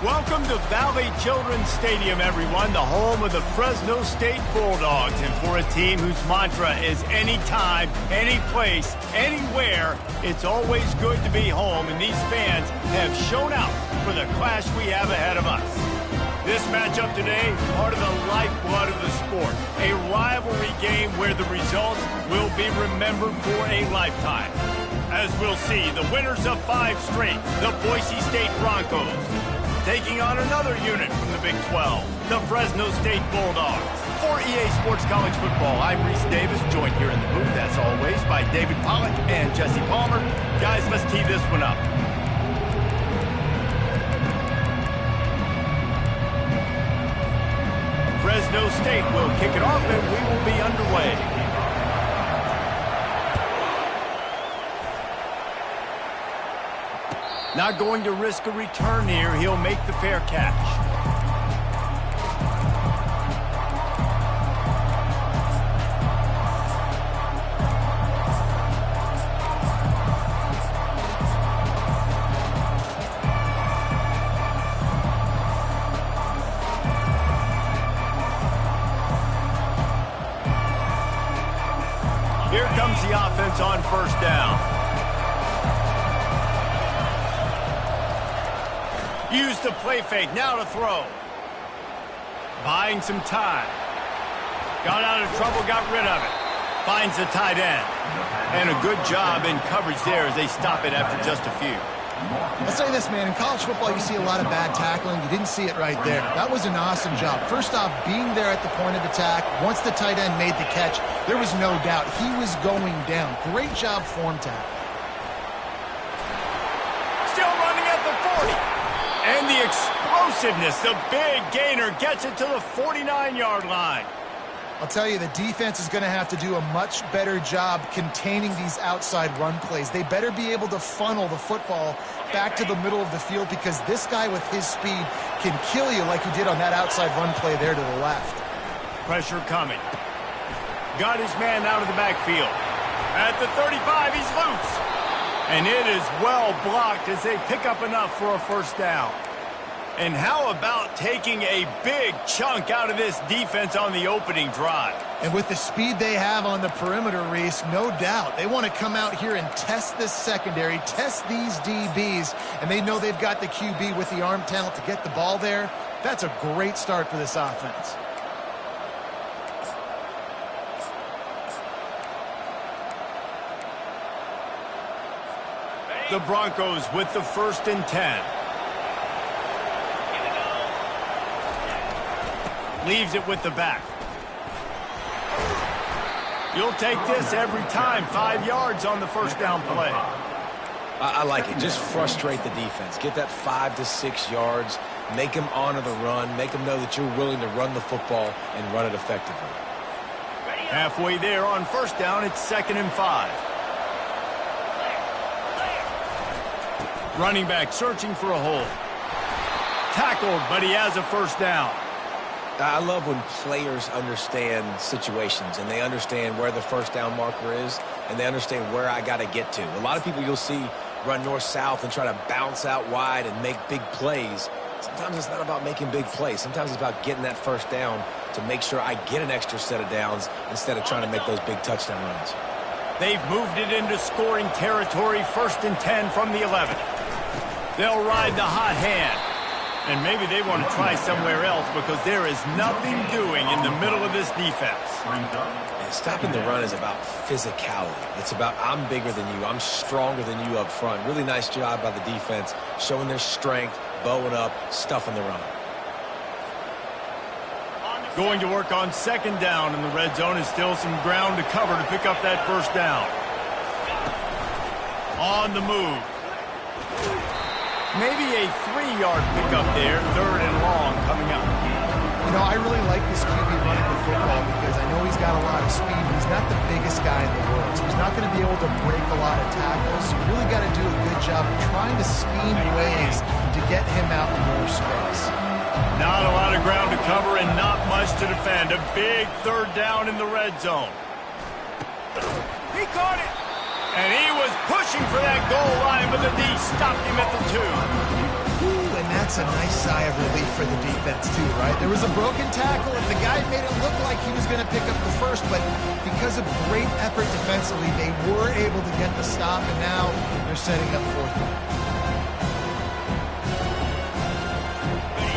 Welcome to Valley Children's Stadium, everyone, the home of the Fresno State Bulldogs. And for a team whose mantra is anytime, any place, anywhere, it's always good to be home. And these fans have shown out for the clash we have ahead of us. This matchup today, part of the lifeblood of the sport. A rivalry game where the results will be remembered for a lifetime. As we'll see, the winners of 5 straight, the Boise State Broncos, taking on another unit from the Big 12, the Fresno State Bulldogs. For EA Sports College Football, I'm Reese Davis, joined here in the booth, as always, by David Pollack and Jesse Palmer. Guys, let's tee this one up. Fresno State will kick it off, and we will be underway. Not going to risk a return here. He'll make the fair catch. Here comes the offense on first down. Use the play fake, now to throw. Buying some time. Got out of trouble, got rid of it. Finds the tight end. And a good job in coverage there as they stop it after just a few. I'll say this, man. In college football, you see a lot of bad tackling. You didn't see it right there. That was an awesome job. First off, being there at the point of attack. Once the tight end made the catch, there was no doubt he was going down. Great job form tackle. Still running at the 40. And the explosiveness, the big gainer gets it to the 49-yard line. I'll tell you, the defense is going to have to do a much better job containing these outside run plays. They better be able to funnel the football back to the middle of the field because this guy with his speed can kill you like he did on that outside run play there to the left. Pressure coming. Got his man out of the backfield. At the 35, he's loose. And it is well blocked as they pick up enough for a first down. And how about taking a big chunk out of this defense on the opening drive? And with the speed they have on the perimeter, Reese, no doubt. They want to come out here and test this secondary, test these DBs, and they know they've got the QB with the arm talent to get the ball there. That's a great start for this offense. The Broncos with the 1st and 10. Leaves it with the back. You'll take this every time. 5 yards on the first down play. I like it. Just frustrate the defense. Get that 5 to 6 yards. Make them honor the run. Make them know that you're willing to run the football and run it effectively. Halfway there on first down, it's 2nd and 5. Running back searching for a hole. Tackled, but he has a first down. I love when players understand situations and they understand where the first down marker is and they understand where I got to get to. A lot of people you'll see run north-south and try to bounce out wide and make big plays. Sometimes it's not about making big plays. Sometimes it's about getting that first down to make sure I get an extra set of downs instead of trying to make those big touchdown runs. They've moved it into scoring territory. 1st and 10 from the 11. They'll ride the hot hand. And maybe they want to try somewhere else because there is nothing doing in the middle of this defense. And stopping the run is about physicality. It's about I'm bigger than you. I'm stronger than you up front. Really nice job by the defense, showing their strength, bowing up, stuffing the run. Going to work on 2nd down, and the red zone is still some ground to cover to pick up that first down. On the move. Maybe a 3-yard pickup there. 3rd and long coming up. You know, I really like this QB running the football because I know he's got a lot of speed. He's not the biggest guy in the world, so he's not going to be able to break a lot of tackles. So you really got to do a good job of trying to scheme ways to get him out in more space. Not a lot of ground to cover and not much to defend. A big 3rd down in the red zone. He caught it. And he was pushing for that goal line, but the D stopped him at the 2. And That's a nice sigh of relief for the defense too, right? There was a broken tackle, and the guy made it look like he was going to pick up the first, but because of great effort defensively, they were able to get the stop, and now they're setting up fourth down.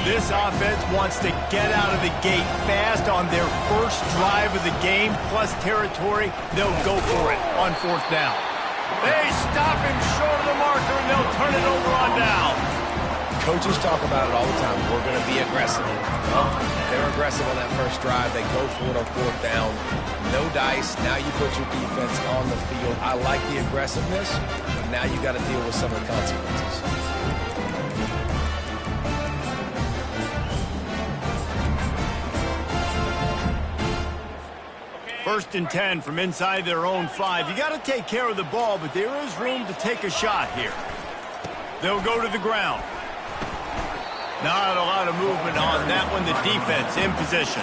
This offense wants to get out of the gate fast on their first drive of the game, plus territory. They'll go for it on fourth down. They stop him short of the marker, and they'll turn it over on downs. Coaches talk about it all the time. We're going to be aggressive. Well, they're aggressive on that first drive. They go for it on fourth down. No dice. Now you put your defense on the field. I like the aggressiveness, but now you got to deal with some of the consequences. First and 10 from inside their own 5. You got to take care of the ball, but there is room to take a shot here. They'll go to the ground. Not a lot of movement on that one. The defense in position.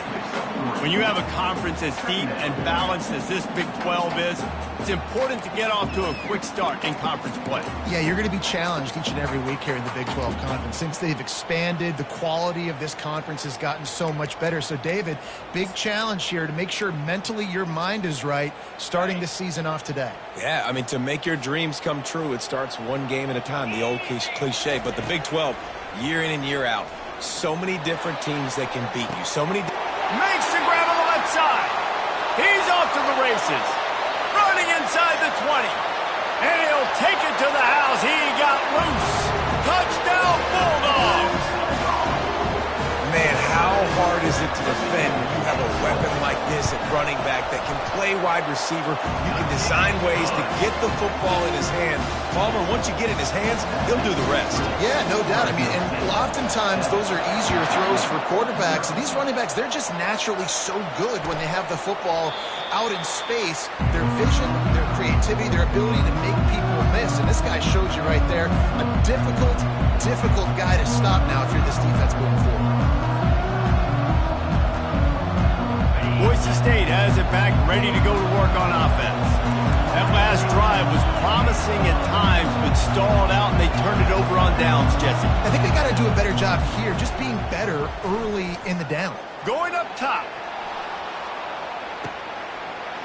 When you have a conference as deep and balanced as this Big 12 is, it's important to get off to a quick start in conference play. Yeah, you're going to be challenged each and every week here in the Big 12 Conference. Since they've expanded, the quality of this conference has gotten so much better. So, David, big challenge here to make sure mentally your mind is right starting the season off today. Yeah, I mean, to make your dreams come true, it starts one game at a time, the old cliche. But the Big 12, year in and year out, so many different teams that can beat you. So many... Makes the grab on the left side. He's off to the races. Running inside the 20. And he'll take it to the house. He got loose. Touchdown, Bulldogs. Man, how hard is it to defend when you have a weapon like this at running back that can play wide receiver? You can design ways to get the football in his hand. Palmer, once you get it in his hands, he'll do the rest. Yeah, no doubt. I mean, and oftentimes those are easier throws for quarterbacks. And these running backs, they're just naturally so good when they have the football out in space. Their vision, their creativity, their ability to make people miss. And this guy shows you right there, a difficult guy to stop now if you're this defense moving forward. Boise State has it back, ready to go to work on offense. That last drive was promising at times, but stalled out, and they turned it over on downs, Jesse. I think they got to do a better job here, just being better early in the down. Going up top.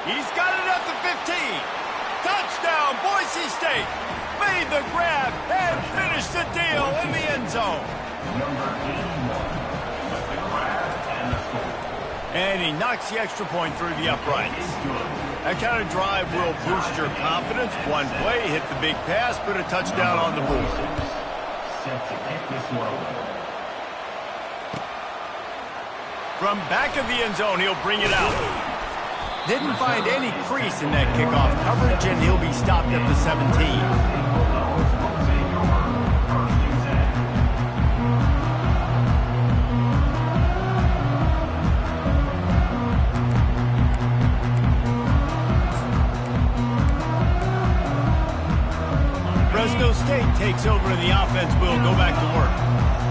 He's got it at the 15. Touchdown, Boise State. Made the grab and finished the deal in the end zone. And he knocks the extra point through the uprights. That kind of drive will boost your confidence. One play, hit the big pass, put a touchdown on the board. From back of the end zone, he'll bring it out. Didn't find any crease in that kickoff coverage, and he'll be stopped at the 17. Fresno State takes over and the offense will go back to work.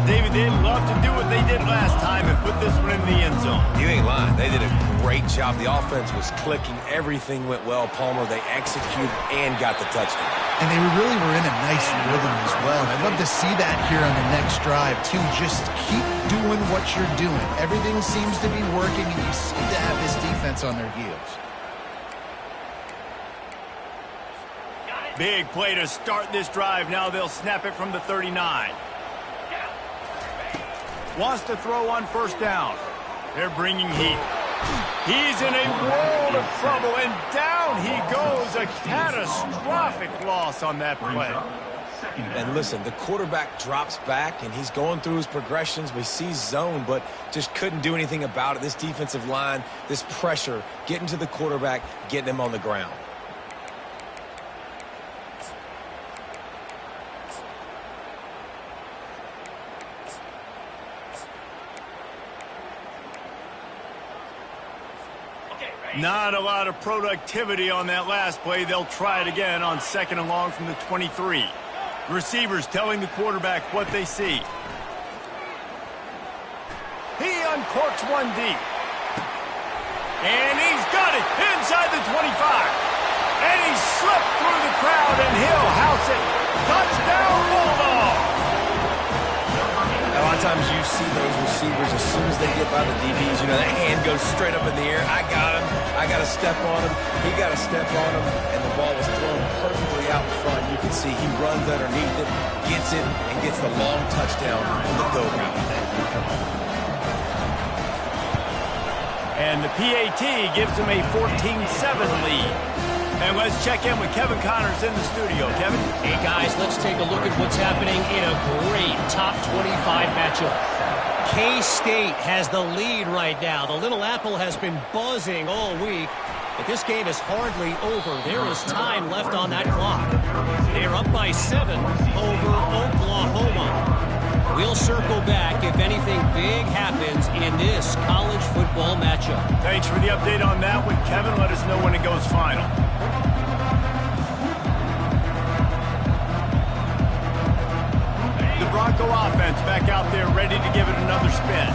David, they'd love to do what they did last time and put this one in the end zone. You ain't lying. They did a great job. The offense was clicking. Everything went well. Palmer, they executed and got the touchdown. And they really were in a nice rhythm as well. And I'd love to see that here on the next drive, too. Just keep doing what you're doing. Everything seems to be working, and you seem to have this defense on their heels. Big play to start this drive. Now they'll snap it from the 39. Wants to throw on first down. They're bringing heat. He's in a world of trouble, and down he goes. A catastrophic loss on that play. And listen, the quarterback drops back, and he's going through his progressions. We see zone, but just couldn't do anything about it. This defensive line, this pressure, getting to the quarterback, getting him on the ground. Not a lot of productivity on that last play. They'll try it again on second and long from the 23. Receivers telling the quarterback what they see. He uncorks one deep. And he's got it inside the 25. And he slipped through the crowd, and he'll house it. Touchdown, Bulldogs! see those receivers as soon as they get by the DBs. You know, that hand goes straight up in the air. I got him. I got to step on him. He got to step on him. And the ball was thrown perfectly out in front. You can see he runs underneath it, gets it, and gets the long touchdown on the go route. And the PAT gives them a 14-7 lead. And let's check in with Kevin Connors in the studio. Kevin? Hey, guys, let's take a look at what's happening in a great top 25 matchup. K-State has the lead right now. The Little Apple has been buzzing all week, but this game is hardly over. There is time left on that clock. They're up by 7 over Oklahoma. We'll circle back if anything big happens in this college football matchup. Thanks for the update on that one, Kevin. Let us know when it goes final. The Bronco offense back out there ready to give it another spin.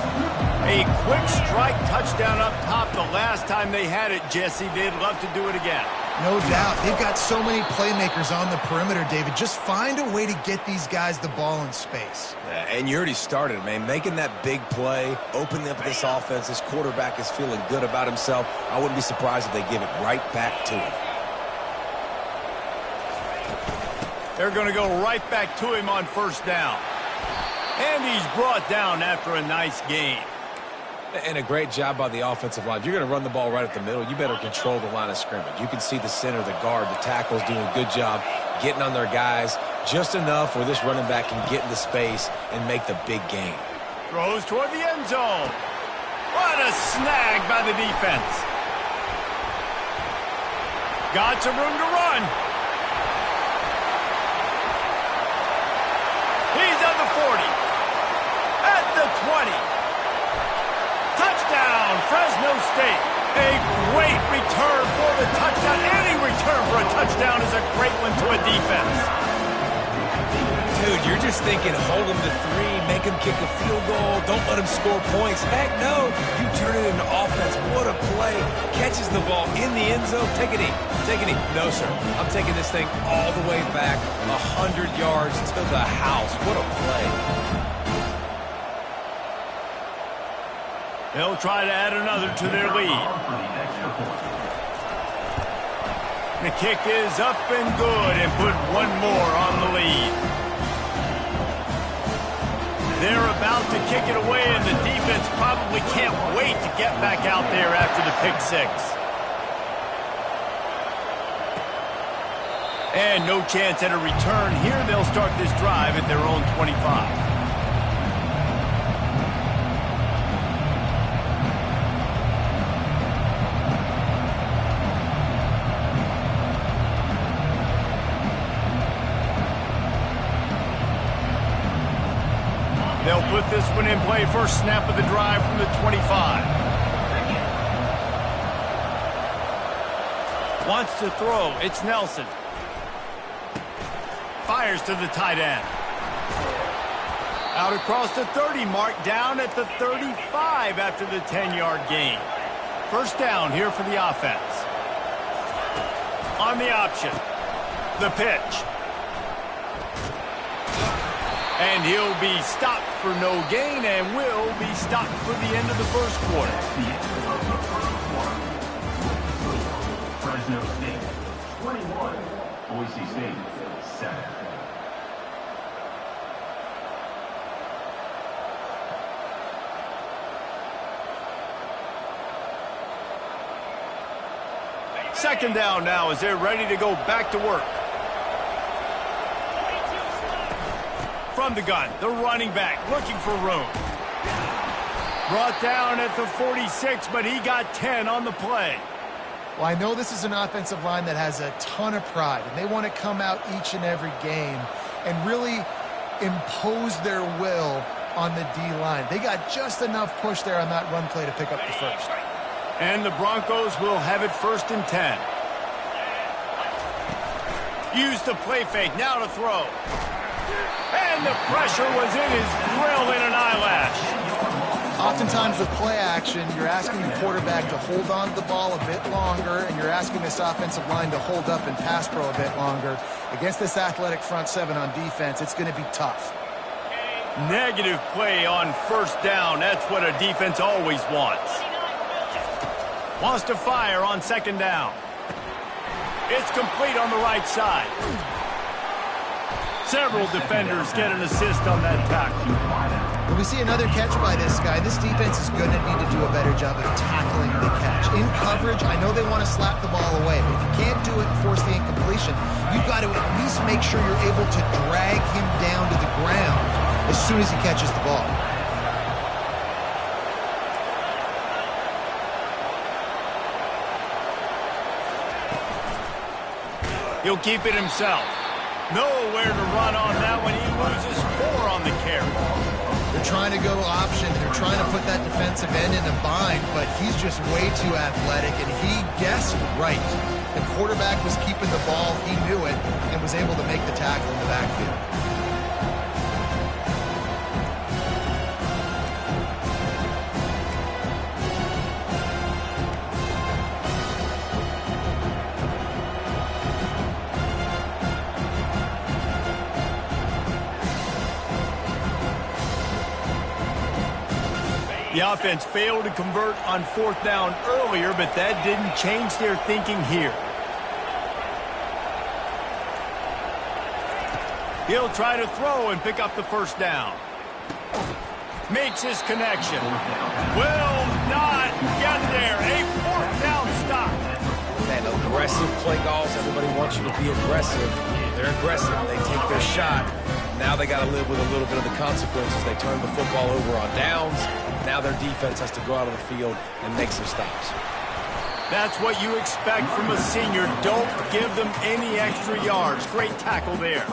A quick strike touchdown up top the last time they had it, Jesse. They'd love to do it again. No doubt. They've got so many playmakers on the perimeter, David. Just find a way to get these guys the ball in space. Yeah, and you already started, man. Making that big play, opening up this offense. This quarterback is feeling good about himself. I wouldn't be surprised if they give it right back to him. They're going to go right back to him on first down. And he's brought down after a nice game. And a great job by the offensive line. If you're going to run the ball right at the middle, you better control the line of scrimmage. You can see the center, the guard, the tackles doing a good job getting on their guys just enough where this running back can get into space and make the big game. Throws toward the end zone. What a snag by the defense. Got some room to run. He's at the 40. At the 20. Touchdown, Fresno State. A great return for the touchdown. Any return for a touchdown is a great one to a defense. Dude, you're just thinking hold him to 3, make him kick a field goal, don't let him score points. Heck no, you turn it into offense. What a play. Catches the ball in the end zone. Take a knee. Take a knee. No, sir. I'm taking this thing all the way back 100 yards to the house. What a play. They'll try to add another to their lead. The kick is up and good and put one more on the lead. They're about to kick it away, and the defense probably can't wait to get back out there after the pick 6. And no chance at a return here. They'll start this drive at their own 25. They'll put this one in play. First snap of the drive from the 25. Wants to throw. It's Nelson. Fires to the tight end. Out across the 30 mark, down at the 35 after the 10-yard gain. First down here for the offense. On the option. The pitch. And he'll be stopped for no gain and will be stopped for the end of the first quarter. Fresno State, 21. Boise State, 7. Second down now as they're ready to go back to work. From the gun, the running back looking for room. Brought down at the 46, but he got 10 on the play. Well, I know this is an offensive line that has a ton of pride, and they want to come out each and every game and really impose their will on the D-line. They got just enough push there on that run play to pick up the first. And the Broncos will have it 1st and 10. Use the play fake, now to throw. And the pressure was in his grill in an eyelash. Oftentimes with play action, you're asking the quarterback to hold on to the ball a bit longer, and you're asking this offensive line to hold up and pass pro a bit longer. Against this athletic front 7 on defense, it's going to be tough. Negative play on first down. That's what a defense always wants. Wants to fire on second down. It's complete on the right side. Several defenders get an assist on that tackle. When we see another catch by this guy, this defense is going to need to do a better job of tackling the catch. In coverage, I know they want to slap the ball away, but if you can't do it and force the incompletion, you've got to at least make sure you're able to drag him down to the ground as soon as he catches the ball. He'll keep it himself. Nowhere to run on that one. He loses 4 on the carry. They're trying to go option. They're trying to put that defensive end in a bind, but he's just way too athletic, and he guessed right. The quarterback was keeping the ball. He knew it and was able to make the tackle in the backfield. The offense failed to convert on fourth down earlier, but that didn't change their thinking here. He'll try to throw and pick up the first down. Makes his connection. Will not get there. A fourth down stop. Man, aggressive play calls. Everybody wants you to be aggressive. They're aggressive. They take their shot. Now they got to live with a little bit of the consequences. They turn the football over on downs. Now their defense has to go out on the field and make some stops. That's what you expect from a senior. Don't give them any extra yards. Great tackle there.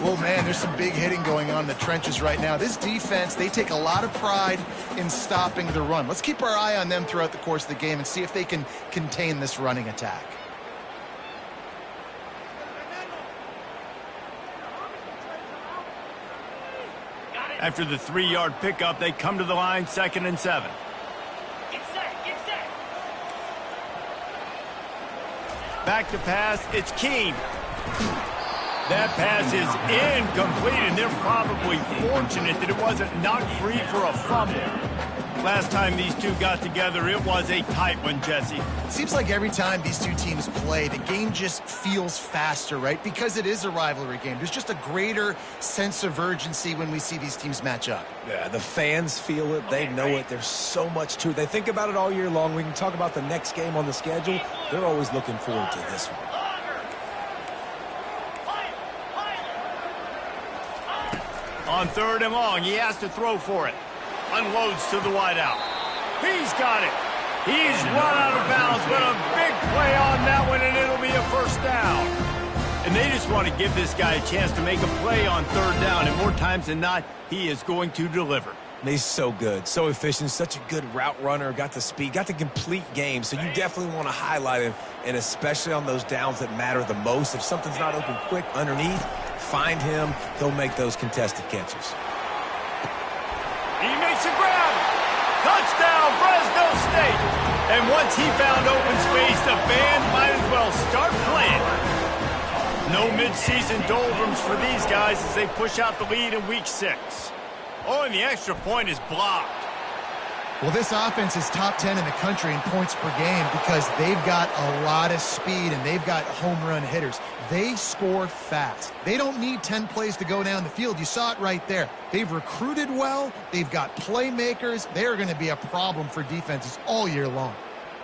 Well, man, there's some big hitting going on in the trenches right now. This defense, they take a lot of pride in stopping the run. Let's keep our eye on them throughout the course of the game and see if they can contain this running attack. After the 3-yard pickup, they come to the line, 2nd and 7. Get set. Back to pass, it's Keene. That pass is incomplete, and they're probably fortunate that it wasn't knocked free for a fumble. Last time these two got together, it was a tight one, Jesse. Seems like every time these two teams play, the game just feels faster, right? Because it is a rivalry game. There's just a greater sense of urgency when we see these teams match up. Yeah, the fans feel it. They know it. There's so much to it. They think about it all year long. We can talk about the next game on the schedule. They're always looking forward to this one. On 3rd and long, he has to throw for it. Unloads to the wideout. He's got it. He's run out of bounds, but a big play on that one, and it'll be a first down. And they just want to give this guy a chance to make a play on 3rd down, and more times than not, he is going to deliver. He's so good, so efficient, such a good route runner, got the speed, got the complete game, so you definitely want to highlight him, and especially on those downs that matter the most. If something's not open quick underneath, find him. He'll make those contested catches. He makes a grab. Touchdown, Fresno State. And once he found open space, the band might as well start playing. No midseason doldrums for these guys as they push out the lead in week 6. Oh, and the extra point is blocked. Well, this offense is top 10 in the country in points per game because they've got a lot of speed and they've got home run hitters. They score fast. They don't need 10 plays to go down the field. You saw it right there. They've recruited well. They've got playmakers. They're going to be a problem for defenses all year long.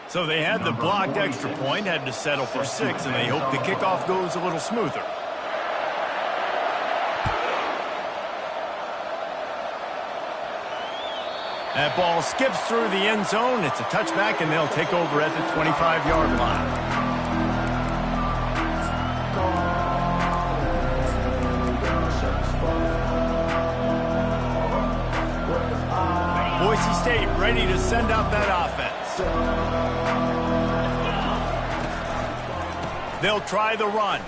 So they had the blocked extra point, had to settle for 6, and they hope the kickoff goes a little smoother. That ball skips through the end zone. It's a touchback, and they'll take over at the 25-yard line. Boise State ready to send out that offense. They'll try the run.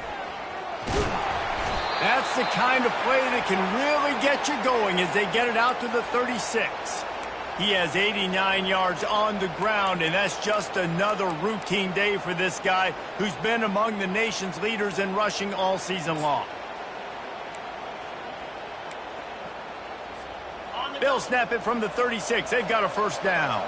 That's the kind of play that can really get you going as they get it out to the 36. He has 89 yards on the ground, and that's just another routine day for this guy who's been among the nation's leaders in rushing all season long. They'll snap it from the 36. They've got a first down.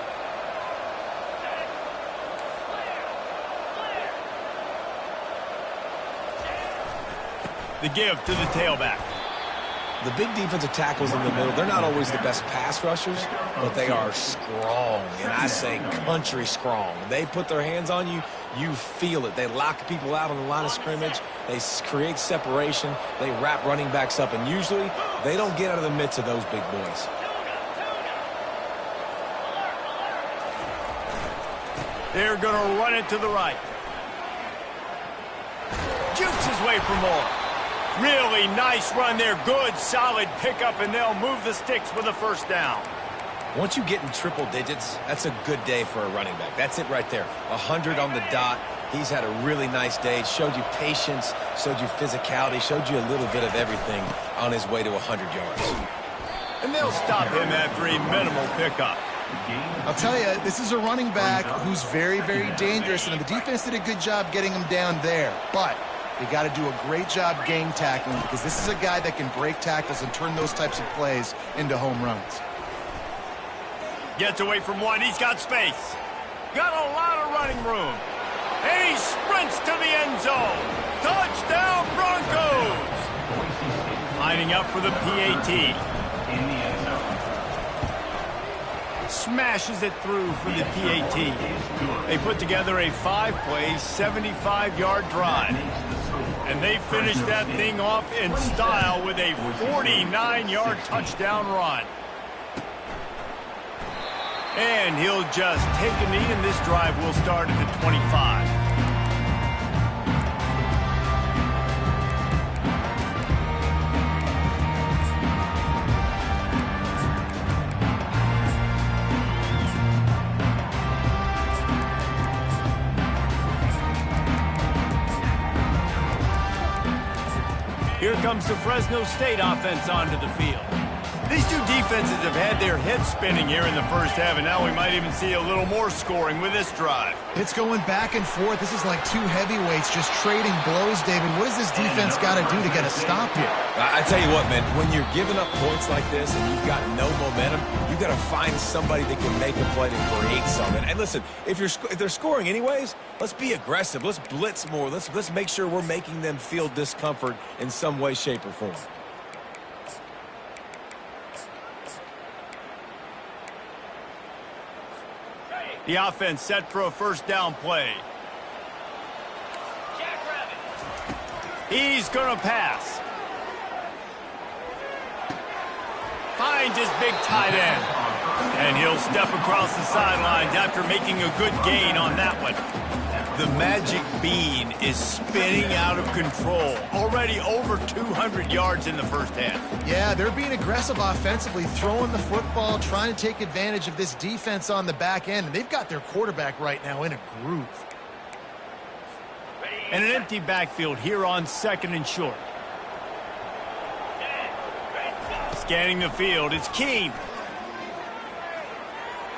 The give to the tailback. The big defensive tackles in the middle, they're not always the best pass rushers, but they are strong, and I say country strong. They put their hands on you, you feel it. They lock people out on the line of scrimmage. They create separation. They wrap running backs up, and usually they don't get out of the midst of those big boys. They're going to run it to the right. Jukes his way for more. Really nice run there. Good, solid pickup, and they'll move the sticks with a first down. Once you get in triple digits, that's a good day for a running back. That's it right there. 100 on the dot. He's had a really nice day. Showed you patience, showed you physicality, showed you a little bit of everything on his way to 100 yards. And they'll stop him after a minimal pickup. I'll tell you, this is a running back who's very, very dangerous, and the defense did a good job getting him down there. But they got to do a great job game tackling, because this is a guy that can break tackles and turn those types of plays into home runs. Gets away from one. He's got space. Got a lot of running room. And he sprints to the end zone. Touchdown, Broncos! Lining up for the PAT. In the end zone. Smashes it through for the PAT. They put together a 5-play, 75-yard drive. And they finish that thing off in style with a 49-yard touchdown run. And he'll just take a knee, and this drive will start at the 25. Here comes the Fresno State offense onto the field. These two defenses have had their heads spinning here in the first half, and now we might even see a little more scoring with this drive. It's going back and forth. This is like two heavyweights just trading blows, David. What does this defense got to do to get a stop here? I tell you what, man, when you're giving up points like this and you've got no momentum, you've got to find somebody that can make a play to create something. And listen, if they're scoring anyways, let's be aggressive. Let's blitz more. Let's make sure we're making them feel discomfort in some way, shape, or form. The offense set for a first down play. He's going to pass. Finds his big tight end. And he'll step across the sidelines after making a good gain on that one. The magic bean is spinning out of control. Already over 200 yards in the first half. Yeah, they're being aggressive offensively, throwing the football, trying to take advantage of this defense on the back end. And they've got their quarterback right now in a groove. And an empty backfield here on 2nd and short. Scanning the field, it's Keene.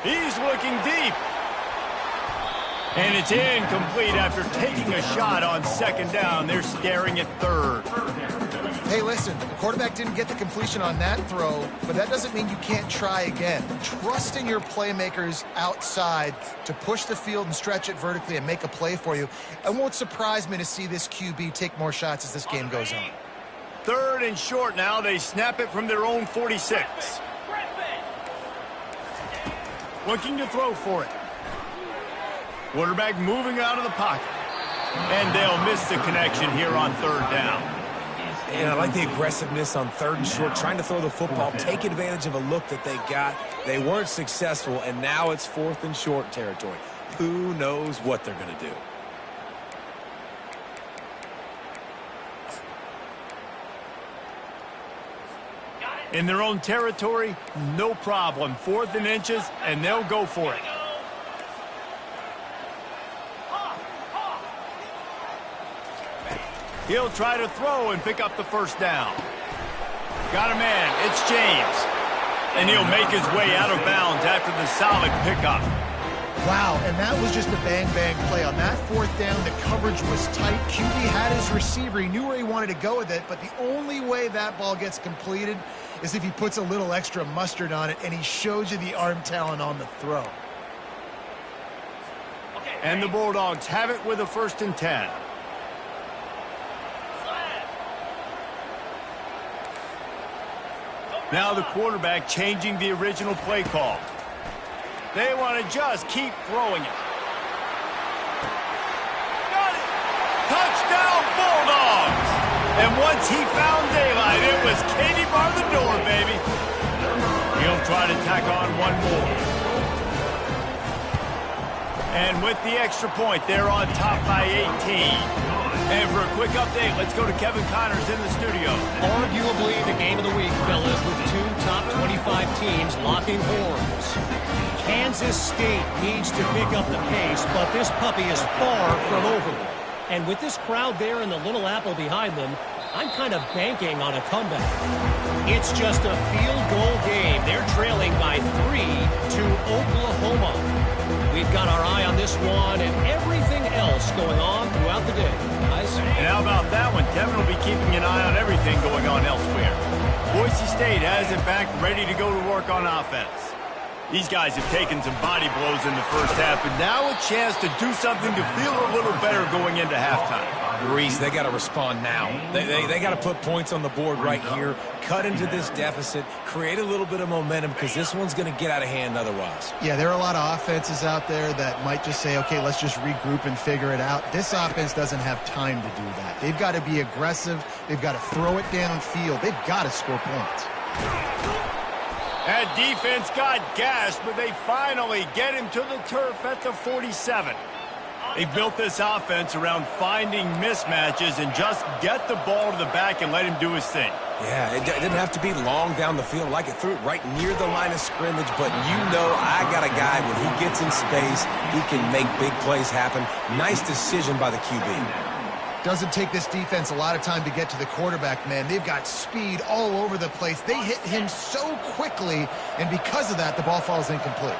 He's looking deep. And it's incomplete after taking a shot on 2nd down. They're staring at 3rd. Hey, listen, the quarterback didn't get the completion on that throw, but that doesn't mean you can't try again. Trust in your playmakers outside to push the field and stretch it vertically and make a play for you. It won't surprise me to see this QB take more shots as this game goes on. 3rd and short now. They snap it from their own 46. Looking to throw for it. Quarterback moving out of the pocket. And they'll miss the connection here on 3rd down. And I like the aggressiveness on 3rd and short, trying to throw the football, take advantage of a look that they got. They weren't successful, and now it's 4th and short territory. Who knows what they're going to do? In their own territory, no problem. 4th and inches, and they'll go for it. He'll try to throw and pick up the first down. Got a man. It's James. And he'll make his way out of bounds after the solid pickup. Wow, and that was just a bang-bang play. On that fourth down, the coverage was tight. QB had his receiver. He knew where he wanted to go with it, but the only way that ball gets completed is if he puts a little extra mustard on it, and he shows you the arm talent on the throw. And the Bulldogs have it with a 1st and 10. Now the quarterback changing the original play call. They want to just keep throwing it. Got it! Touchdown, Bulldogs! And once he found daylight, it was Katie bar the door, baby. He'll try to tack on one more. And with the extra point, they're on top by 18. And for a quick update, let's go to Kevin Connors in the studio. Arguably the game of the week, fellas, with 2 top 25 teams locking horns. Kansas State needs to pick up the pace, but this puppy is far from over. And with this crowd there and the Little Apple behind them, I'm kind of banking on a comeback. It's just a field goal game. They're trailing by 3 to Oklahoma. We've got our eye on this one and everything else going on throughout the day, guys. And how about that one? Kevin will be keeping an eye on everything going on elsewhere. Boise State has it back, ready to go to work on offense. These guys have taken some body blows in the first half, but now a chance to do something to feel a little better going into halftime. Reese, they got to respond now. They got to put points on the board right here, cut into this deficit, create a little bit of momentum because this one's going to get out of hand otherwise. Yeah, there are a lot of offenses out there that might just say, okay, let's just regroup and figure it out. This offense doesn't have time to do that. They've got to be aggressive. They've got to throw it downfield. They've got to score points. That defense got gashed, but they finally get him to the turf at the 47. They built this offense around finding mismatches and just get the ball to the back and let him do his thing. Yeah, it didn't have to be long down the field. Like it threw it right near the line of scrimmage, but you know I got a guy when he gets in space, he can make big plays happen. Nice decision by the QB. Doesn't take this defense a lot of time to get to the quarterback, man. They've got speed all over the place. They hit him so quickly, and because of that, the ball falls incomplete.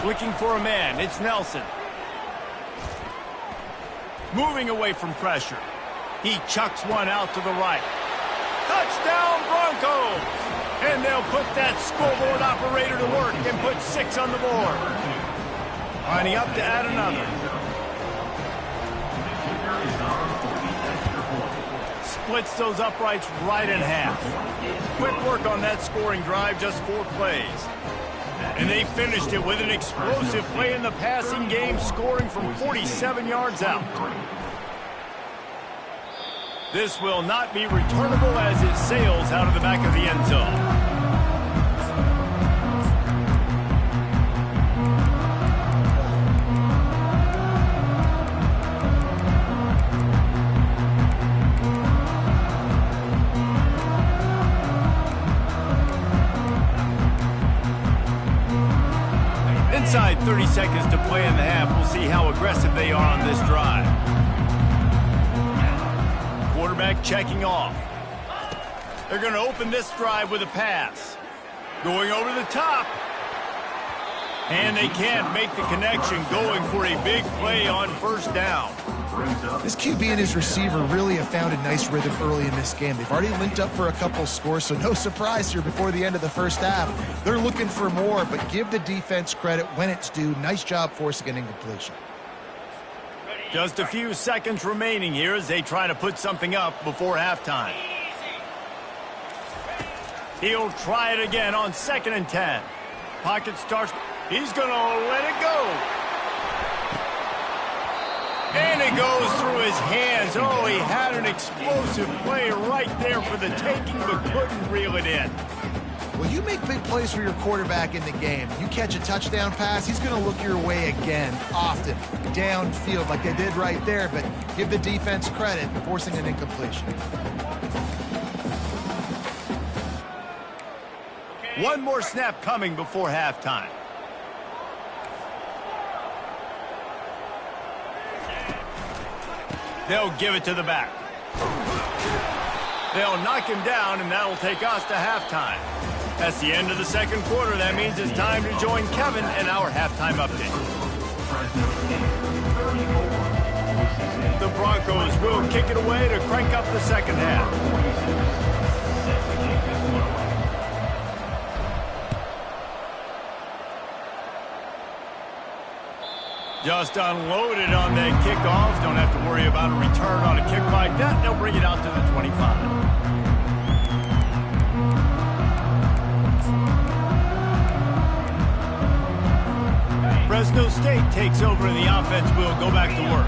Looking for a man, it's Nelson. Moving away from pressure. He chucks one out to the right. Touchdown, Broncos! And they'll put that scoreboard operator to work and put 6 on the board. Lining up to add another. Splits those uprights right in half. Quick work on that scoring drive, just 4 plays. And they finished it with an explosive play in the passing game, scoring from 47 yards out. This will not be returnable as it sails out of the back of the end zone. Inside 30 seconds to play in the half. We'll see how aggressive they are on this drive. Quarterback checking off. They're going to open this drive with a pass. Going over the top. And they can't make the connection, going for a big play on first down. This QB and his receiver really have found a nice rhythm early in this game. They've already linked up for a couple scores, so no surprise here before the end of the first half. They're looking for more, but give the defense credit when it's due. Nice job forcing an incompletion. Just a few seconds remaining here as they try to put something up before halftime. He'll try it again on 2nd and 10. Pocket starts. He's going to let it go. And it goes through his hands. Oh, he had an explosive play right there for the taking, but couldn't reel it in. Well, you make big plays for your quarterback in the game. You catch a touchdown pass, he's going to look your way again, often, downfield like they did right there, but give the defense credit for forcing an incompletion. One more snap coming before halftime. They'll give it to the back. They'll knock him down, and that'll take us to halftime. That's the end of the second quarter. That means it's time to join Kevin in our halftime update. The Broncos will kick it away to crank up the second half. Just unloaded on that kickoff. Don't have to worry about a return on a kick like that. They'll bring it out to the 25. Fresno State takes over and the offense will go back to work.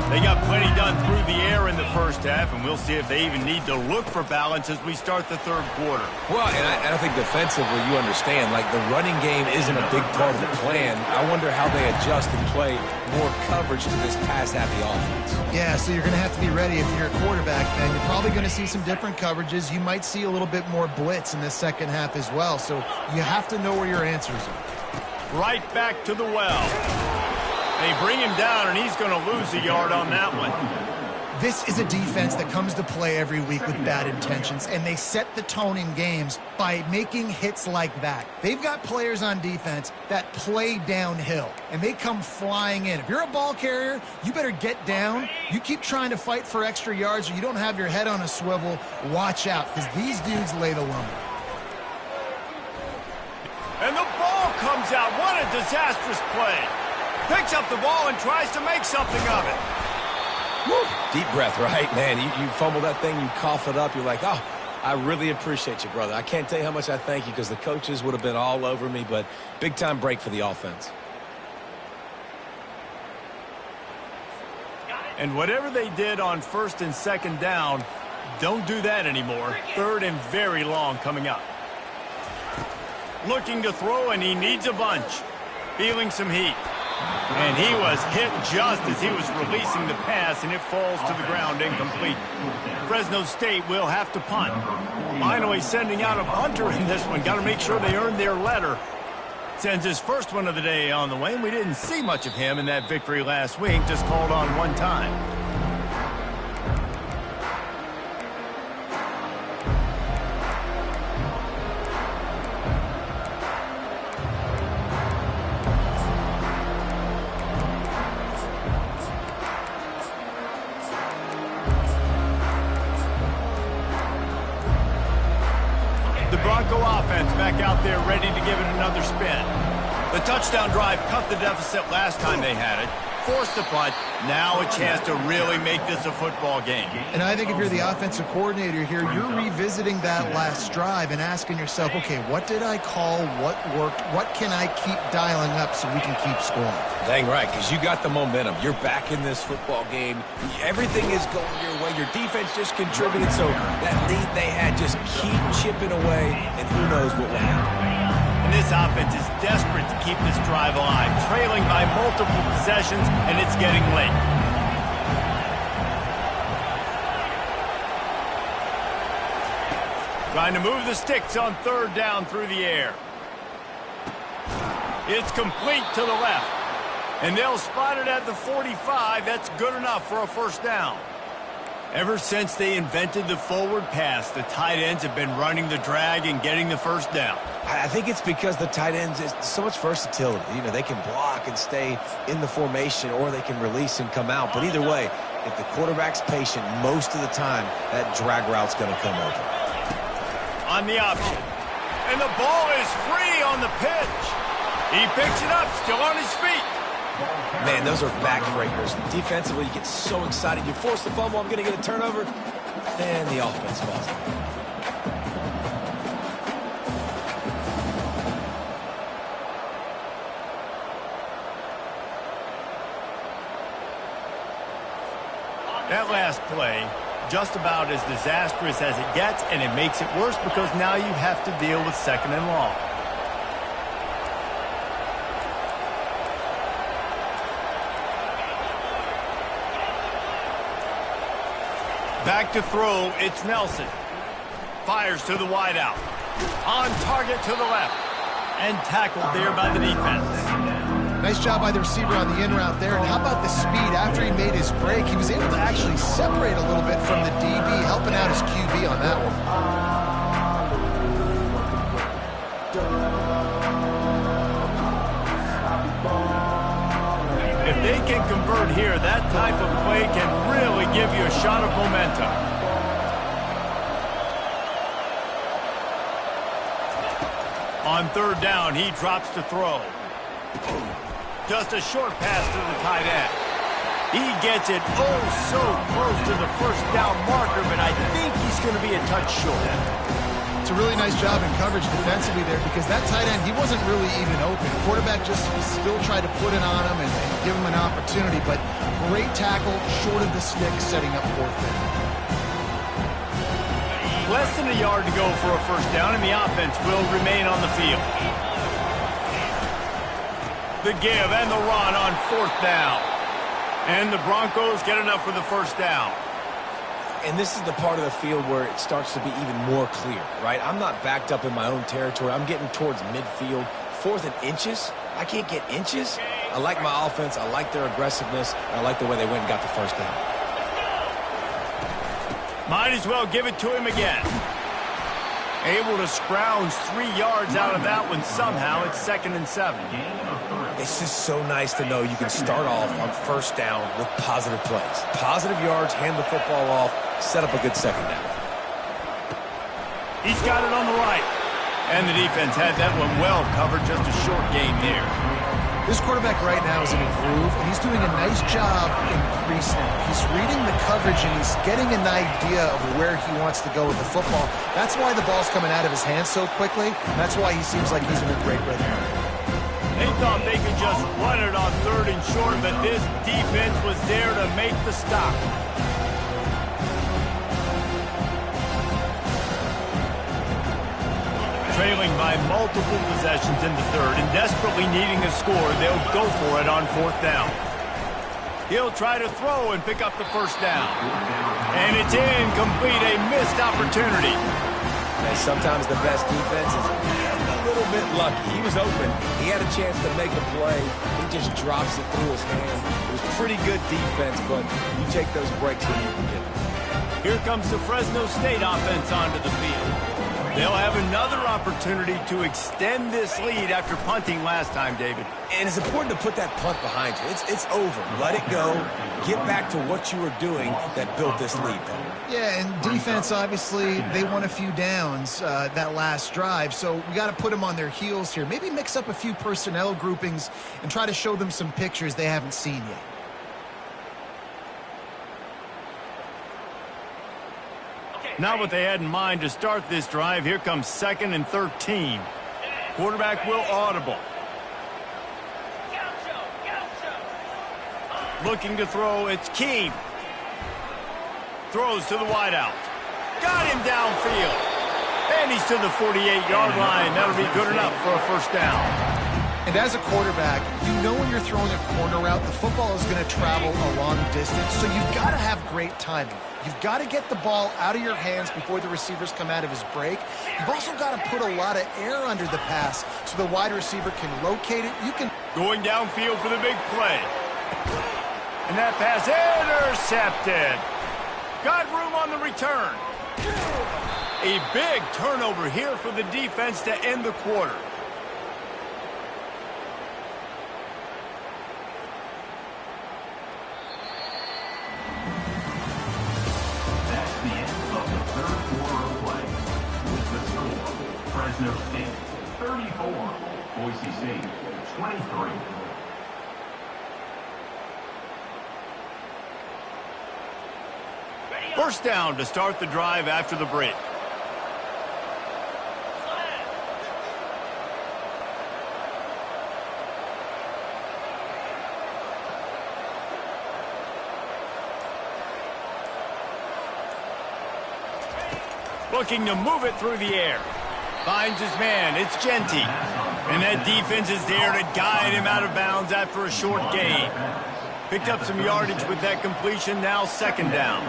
They got plenty done through the air in the first half, and we'll see if they even need to look for balance as we start the third quarter. Well, and I think defensively, you understand, like the running game isn't a big part of the plan. I wonder how they adjust and play more coverage to this pass-happy offense. Yeah, so you're going to have to be ready if you're a quarterback, man. You're probably going to see some different coverages. You might see a little bit more blitz in the second half as well, so you have to know where your answers are. Right back to the well. They bring him down, and he's going to lose a yard on that one. This is a defense that comes to play every week with bad intentions, and they set the tone in games by making hits like that. They've got players on defense that play downhill, and they come flying in. If you're a ball carrier, you better get down. You keep trying to fight for extra yards, or you don't have your head on a swivel. Watch out, because these dudes lay the lumber. And the ball comes out. What a disastrous play. Picks up the ball and tries to make something of it. Woo. Deep breath, right? Man, you fumble that thing, you cough it up, you're like, oh, I really appreciate you, brother. I can't tell you how much I thank you because the coaches would have been all over me, but big-time break for the offense. And whatever they did on first and second down, don't do that anymore. Third and very long coming up. Looking to throw, and he needs a bunch. Feeling some heat. And he was hit just as he was releasing the pass, and it falls to the ground incomplete. Fresno State will have to punt. Finally sending out a punter in this one. Got to make sure they earn their letter. Sends his first one of the day on the way. We didn't see much of him in that victory last week. Just called on one time. Bronco offense back out there ready to give it another spin. The touchdown drive cut the deficit last time they had it. Forced the punt. Now a chance to really make this a football game. And I think if you're the offensive coordinator here, you're revisiting that last drive and asking yourself, okay, what did I call? What worked? What can I keep dialing up so we can keep scoring? Dang right, because you got the momentum. You're back in this football game. Everything is going your way. Your defense just contributed, so that lead they had, just keep chipping away, and who knows what will happen. And this offense is desperate to keep this drive alive, trailing by multiple possessions, and it's getting late. Trying to move the sticks on third down through the air. It's complete to the left. And they'll spot it at the 45. That's good enough for a first down. Ever since they invented the forward pass, the tight ends have been running the drag and getting the first down. I think it's because the tight ends is so much versatility. You know, they can block and stay in the formation, or they can release and come out. But either way, if the quarterback's patient, most of the time, that drag route's going to come open. On the option. And the ball is free on the pitch. He picks it up, still on his feet. Man, those are backbreakers. Defensively, you get so excited. You force the fumble, I'm going to get a turnover. And the offense falls away. That last play, just about as disastrous as it gets, and it makes it worse because now you have to deal with second and long. Back to throw, it's Nelson. Fires to the wideout. On target to the left. And tackled there by the defense. Nice job by the receiver on the in route there. And how about the speed after he made his break? He was able to actually separate a little bit from the DB, helping out his QB on that one. If they can convert here, that type of play can really give you a shot of momentum. On third down, he drops to throw. Just a short pass to the tight end. He gets it oh so close to the first down marker, but I think he's going to be a touch short. It's a really nice job in coverage defensively there because that tight end, he wasn't really even open. Quarterback just still tried to put it on him and give him an opportunity, but great tackle, short of the stick, setting up fourth down. Less than a yard to go for a first down, and the offense will remain on the field. The give and the run on fourth down. And the Broncos get enough for the first down. And this is the part of the field where it starts to be even more clear, right? I'm not backed up in my own territory. I'm getting towards midfield. Fourth and inches. I can't get inches. I like my offense. I like their aggressiveness. And I like the way they went and got the first down. Might as well give it to him again. Able to scrounge 3 yards out of that one somehow. It's 2nd and 7. It's just so nice to know you can start off on first down with positive plays. Positive yards, hand the football off, set up a good second down. He's got it on the right. And the defense had that one well covered, just a short game there. This quarterback right now is in a groove, and he's doing a nice job in pre-snap. He's reading the coverage, and he's getting an idea of where he wants to go with the football. That's why the ball's coming out of his hands so quickly. That's why he seems like he's in a great rhythm. They thought they could just run it on 3rd and short, but this defense was there to make the stop. Trailing by multiple possessions in the 3rd and desperately needing a score, they'll go for it on 4th down. He'll try to throw and pick up the first down. And it's incomplete, a missed opportunity. And sometimes the best defense is a little bit lucky. He was open. He had a chance to make a play. He just drops it through his hand. It was pretty good defense, but you take those breaks when you can get them. Here comes the Fresno State offense onto the field. They'll have another opportunity to extend this lead after punting last time, David. And it's important to put that punt behind you. It's over. Let it go. Get back to what you were doing that built this lead. Yeah, and defense, obviously, they won a few downs that last drive, so we got to put them on their heels here. Maybe mix up a few personnel groupings and try to show them some pictures they haven't seen yet. Not what they had in mind to start this drive. Here comes 2nd and 13. Quarterback will audible. Looking to throw, it's Keem. Throws to the wideout. Got him downfield. And he's to the 48-yard line. That'll be good enough for a first down. And as a quarterback, you know when you're throwing a corner route, the football is going to travel a long distance, so you've got to have great timing. You've got to get the ball out of your hands before the receivers come out of his break. You've also got to put a lot of air under the pass so the wide receiver can locate it. You can going downfield for the big play. And that pass intercepted. Got room on the return. A big turnover here for the defense to end the quarter. That's the end of the 3rd quarter of play. With the score, Fresno State 34, Boise State 23. First down to start the drive after the break. Looking to move it through the air. Finds his man. It's Genty. And that defense is there to guide him out of bounds after a short gain. Picked up some yardage with that completion. Now 2nd down.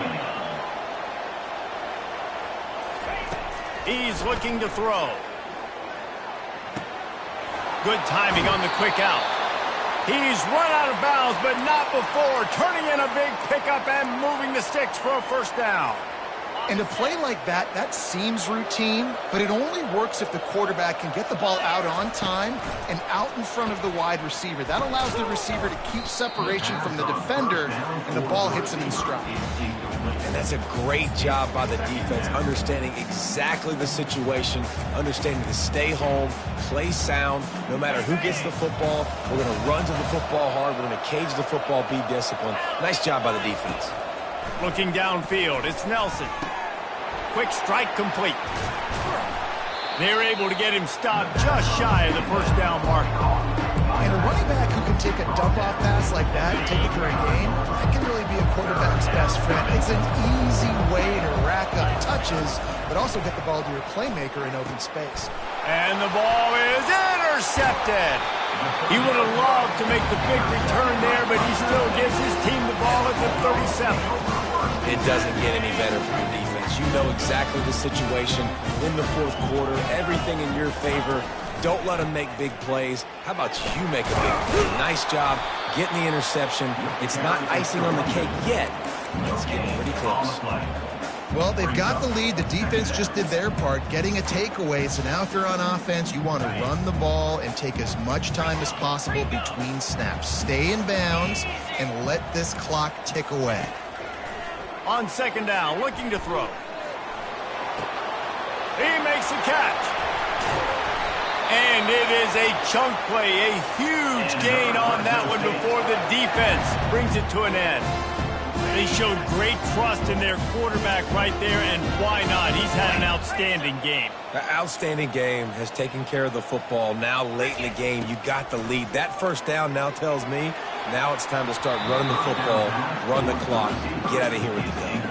He's looking to throw. Good timing on the quick out. He's run out of bounds, but not before. Turning in a big pickup and moving the sticks for a first down. And a play like that, that seems routine, but it only works if the quarterback can get the ball out on time and out in front of the wide receiver. That allows the receiver to keep separation from the defender, and the ball hits him in stride. And that's a great job by the defense, understanding exactly the situation, understanding to stay home, play sound. No matter who gets the football, we're going to run to the football hard. We're going to cage the football, be disciplined. Nice job by the defense. Looking downfield, it's Nelson. Quick strike complete. They're able to get him stopped just shy of the first down marker. And a running back who can take a dump-off pass like that and take it for a gain, that can really be a quarterback's best friend. It's an easy way to rack up touches, but also get the ball to your playmaker in open space. And the ball is intercepted. He would have loved to make the big return there, but he still gives his team the ball at the 37. It doesn't get any better for your defense. You know exactly the situation in the fourth quarter, everything in your favor. Don't let them make big plays. How about you make a big play? Nice job getting the interception. It's not icing on the cake yet. It's getting pretty close. Well, they've got the lead. The defense just did their part, getting a takeaway. So now if you're on offense, you want to run the ball and take as much time as possible between snaps. Stay in bounds and let this clock tick away. On second down, looking to throw. He makes the catch. And it is a chunk play, a huge gain on that one before the defense brings it to an end. They showed great trust in their quarterback right there, and why not? He's had an outstanding game. The outstanding game has taken care of the football. Now late in the game, you got the lead. That first down now tells me now it's time to start running the football, run the clock, get out of here with the game.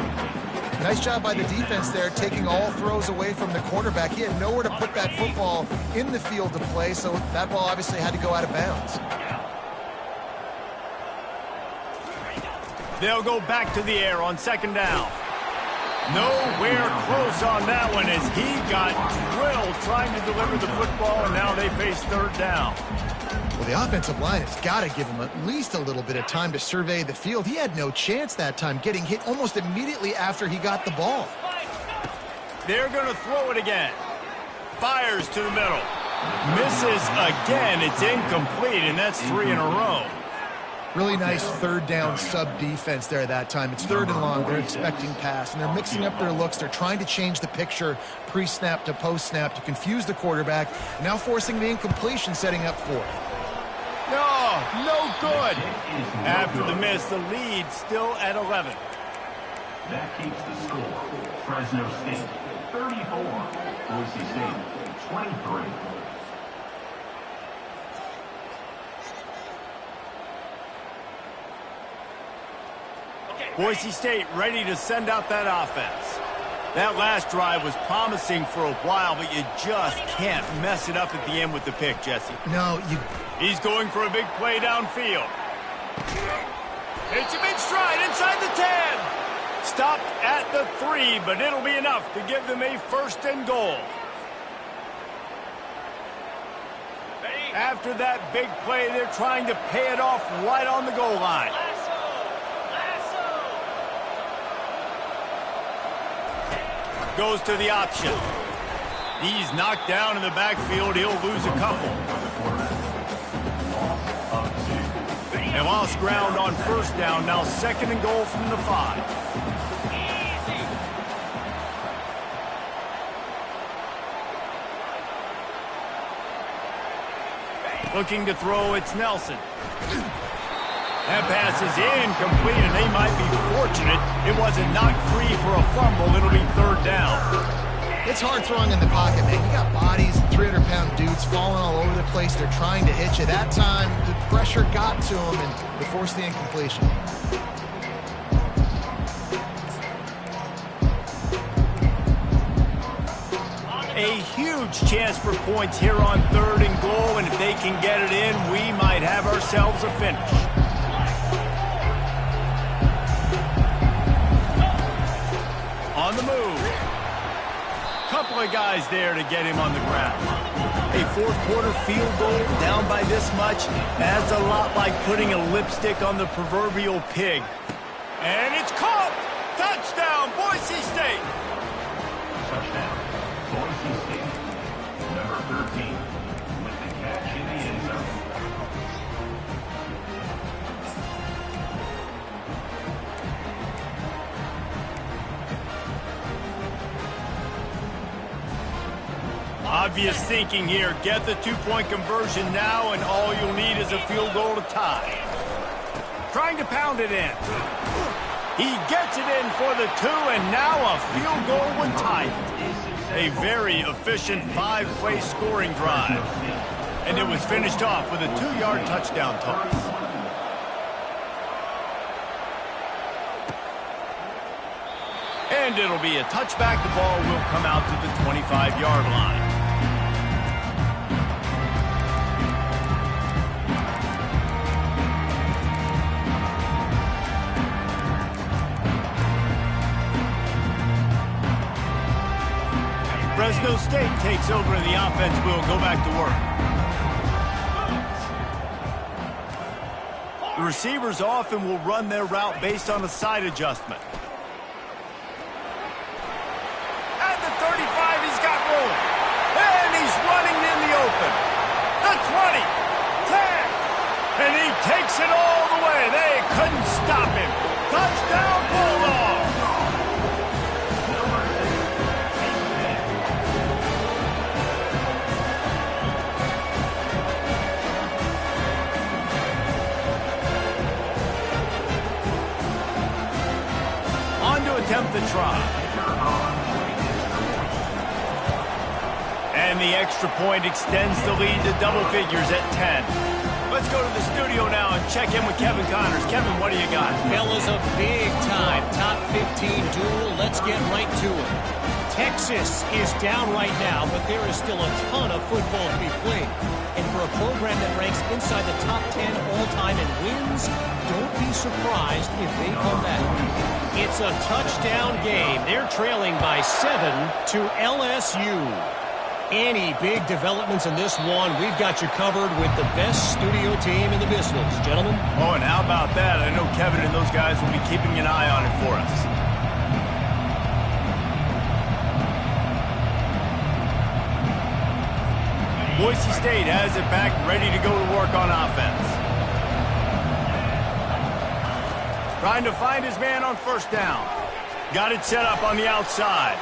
Nice job by the defense there, taking all throws away from the quarterback. He had nowhere to put that football in the field to play, so that ball obviously had to go out of bounds. They'll go back to the air on second down. Nowhere close on that one as he got drilled trying to deliver the football, and now they face third down. Well, the offensive line has got to give him at least a little bit of time to survey the field. He had no chance that time, getting hit almost immediately after he got the ball. They're going to throw it again. Fires to the middle. Misses again. It's incomplete, and that's 3 in a row. Really nice third down sub-defense there that time. It's third and long. They're expecting pass, and they're mixing up their looks. They're trying to change the picture pre-snap to post-snap to confuse the quarterback, now forcing the incompletion, setting up fourth. No good. After the miss, the lead still at 11. That keeps the score. Fresno State 34, Boise State 23. Boise State ready to send out that offense. That last drive was promising for a while, but you just can't mess it up at the end with the pick, Jesse. No, He's going for a big play downfield. It's a big stride inside the 10. Stopped at the 3, but it'll be enough to give them a first and goal. After that big play, they're trying to pay it off right on the goal line. Goes to the option. He's knocked down in the backfield. He'll lose a couple. They lost ground on first down. Now second and goal from the 5. Looking to throw, it's Nelson. That pass is incomplete, and they might be fortunate it wasn't knocked free for a fumble. It'll be third down. it's hard throwing in the pocket, man. You got bodies, 300-pound dudes falling all over the place. They're trying to hit you. That time, the pressure got to them, and they forced the incompletion. A huge chance for points here on third and goal, and if they can get it in, we might have ourselves a finish. On the move. Couple of guys there to get him on the ground. A fourth-quarter field goal down by this much, that's a lot like putting a lipstick on the proverbial pig. And it's caught! Touchdown, Boise State! Touchdown, Boise State. Number 13 with the catch in the end zone. Obvious thinking here. Get the two-point conversion now, and all you'll need is a field goal to tie. Trying to pound it in. He gets it in for the two, and now a field goal would tie it. A very efficient 5-play scoring drive. And it was finished off with a 2-yard touchdown toss. And it'll be a touchback. The ball will come out to the 25-yard line. Fresno State takes over and the offense will go back to work. The receivers often will run their route based on a side adjustment. At the 35, he's got room. And he's running in the open. The 20, 10, and he takes it all the way. They couldn't stop him. Touchdown, Bulldogs! Attempt the try. And the extra point extends the lead to double figures at 10. Let's go to the studio now and check in with Kevin Connors. Kevin, what do you got? Fellas, a big-time top 15 duel. Let's get right to it. Texas is down right now, but there is still a ton of football to be played. And for a program that ranks inside the top 10 all-time in wins, don't be surprised if they come back. It's a touchdown game. They're trailing by 7 to LSU. Any big developments in this one, we've got you covered with the best studio team in the business. Gentlemen? Oh, and how about that? I know Kevin and those guys will be keeping an eye on it for us. Boise State has it back, ready to go to work on offense. Trying to find his man on first down. Got it set up on the outside.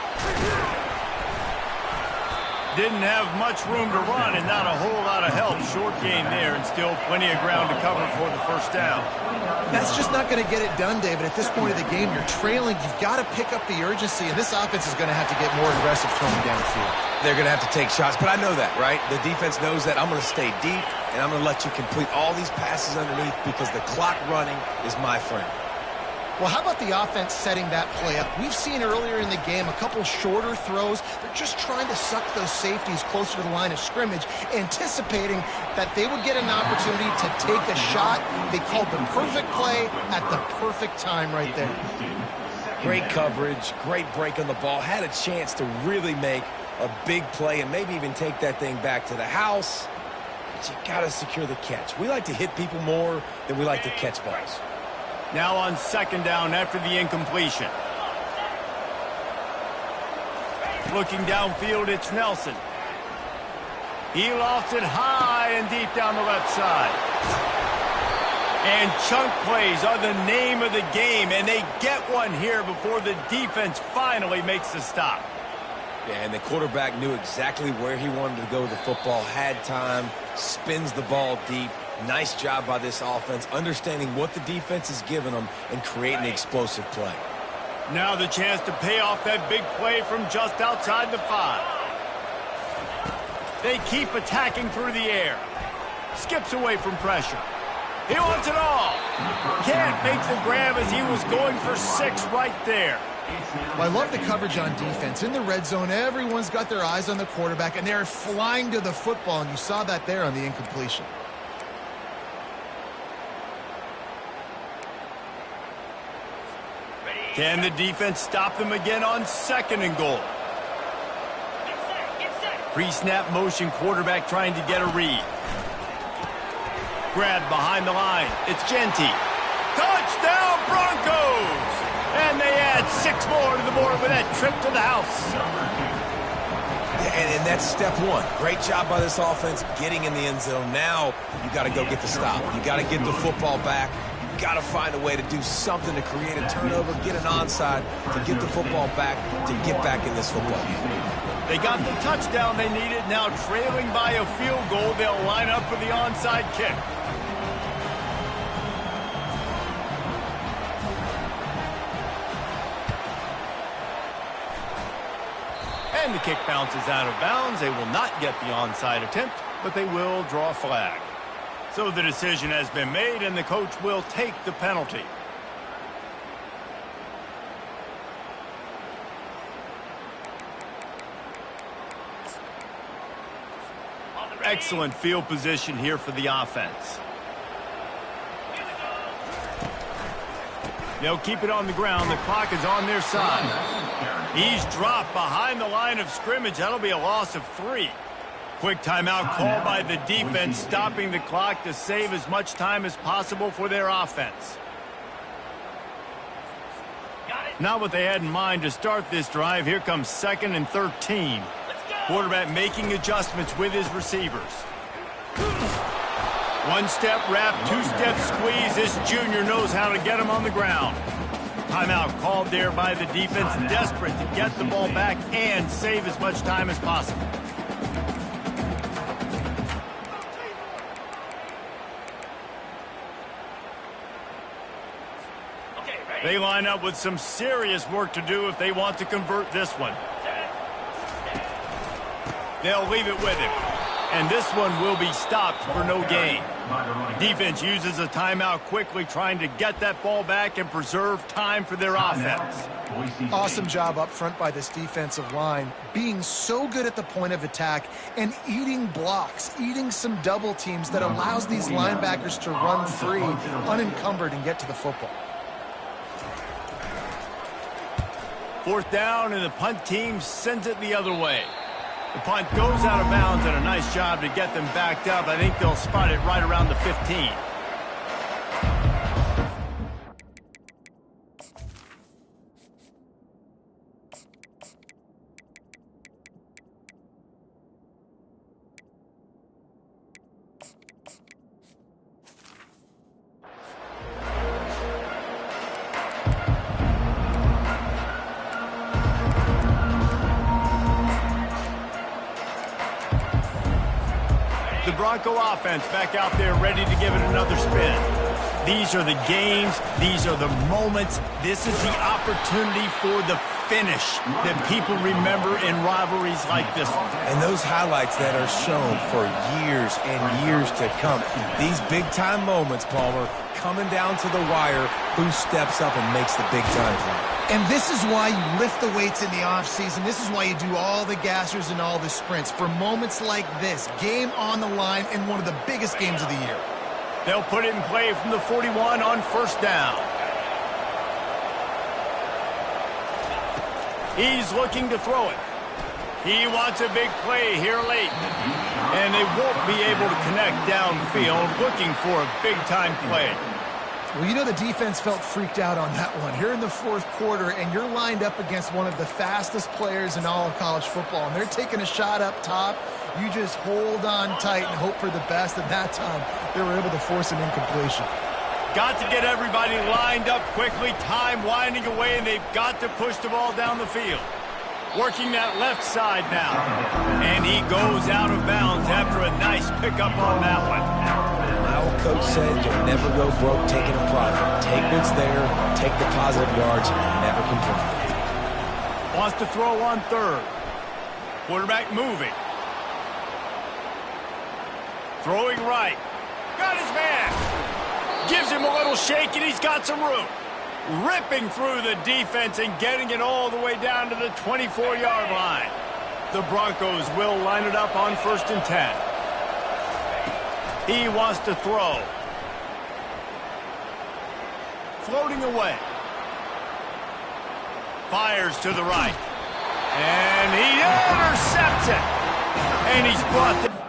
Didn't have much room to run and not a whole lot of help. Short gain there and still plenty of ground to cover for the first down. That's just not going to get it done, David. At this point of the game, you're trailing. You've got to pick up the urgency, and this offense is going to have to get more aggressive throwing downfield. They're going to have to take shots, but I know that, right? The defense knows that. I'm going to stay deep, and I'm going to let you complete all these passes underneath because the clock running is my friend. Well, how about the offense setting that play up? We've seen earlier in the game a couple shorter throws. They're just trying to suck those safeties closer to the line of scrimmage, anticipating that they would get an opportunity to take a shot. They called the perfect play at the perfect time right there. Great coverage, great break on the ball. Had a chance to really make a big play and maybe even take that thing back to the house. But you got to secure the catch. We like to hit people more than we like to catch balls. Now on second down after the incompletion. Looking downfield, it's Nelson. He lofts it high and deep down the left side. And chunk plays are the name of the game, and they get one here before the defense finally makes the stop. Yeah, and the quarterback knew exactly where he wanted to go with the football, had time, spins the ball deep. Nice job by this offense, understanding what the defense is giving them and creating the explosive play. Now the chance to pay off that big play from just outside the 5. They keep attacking through the air. Skips away from pressure. He wants it all. Can't make the grab as he was going for 6 right there. Well, I love the coverage on defense. In the red zone, everyone's got their eyes on the quarterback, and they're flying to the football, and you saw that there on the incompletion. Can the defense stop them again on second and goal? Pre-snap motion quarterback trying to get a read. Grab behind the line. It's Genty. Touchdown Broncos! And they add 6 more to the board with that trip to the house. And that's step one. Great job by this offense getting in the end zone. Now you got to go get the stop. You got to get the football back. You got to find a way to do something to create a turnover, get an onside, to get the football back, to get back in this football game. They got the touchdown they needed. Now trailing by a field goal, they'll line up for the onside kick. And the kick bounces out of bounds. They will not get the onside attempt, but they will draw a flag. So the decision has been made, and the coach will take the penalty. Excellent field position here for the offense. They'll keep it on the ground. The clock is on their side. He's dropped behind the line of scrimmage. That'll be a loss of 3. Quick timeout called by the defense, stopping the clock to save as much time as possible for their offense. Not what they had in mind to start this drive. Here comes 2nd and 13. Quarterback making adjustments with his receivers. 1-step wrap, 2-step squeeze. This junior knows how to get him on the ground. Timeout called there by the defense, desperate to get the ball back and save as much time as possible. They line up with some serious work to do if they want to convert this one. They'll leave it with him. And this one will be stopped for no gain. Defense uses a timeout quickly, trying to get that ball back and preserve time for their offense. Awesome job up front by this defensive line, being so good at the point of attack and eating blocks, eating some double teams that allows these linebackers to run free, unencumbered, and get to the football. 4th down, and the punt team sends it the other way. The punt goes out of bounds, and a nice job to get them backed up. I think they'll spot it right around the 15. The Bronco offense back out there ready to give it another spin. These are the games. These are the moments. This is the opportunity for the finish that people remember in rivalries like this one. And those highlights that are shown for years and years to come. These big-time moments, Palmer, coming down to the wire, who steps up and makes the big-time play. And this is why you lift the weights in the offseason. This is why you do all the gassers and all the sprints. For moments like this, game on the line in one of the biggest games of the year. They'll put it in play from the 41 on 1st down. He's looking to throw it. He wants a big play here late. And they won't be able to connect downfield, looking for a big-time play. Well, you know the defense felt freaked out on that one. Here in the 4th quarter, and you're lined up against one of the fastest players in all of college football, and they're taking a shot up top. You just hold on tight and hope for the best, and that time they were able to force an incompletion. Got to get everybody lined up quickly, time winding away, and they've got to push the ball down the field. Working that left side now. And he goes out of bounds after a nice pickup on that one. My old coach said you'll never go broke taking a profit. Take what's there, take the positive yards, and never complain. Wants to throw on 3rd. Quarterback moving. Throwing right. Got his man. Gives him a little shake, and he's got some room. Ripping through the defense and getting it all the way down to the 24-yard line. The Broncos will line it up on 1st and 10. He wants to throw. Floating away. Fires to the right. And he intercepts it. and he's brought the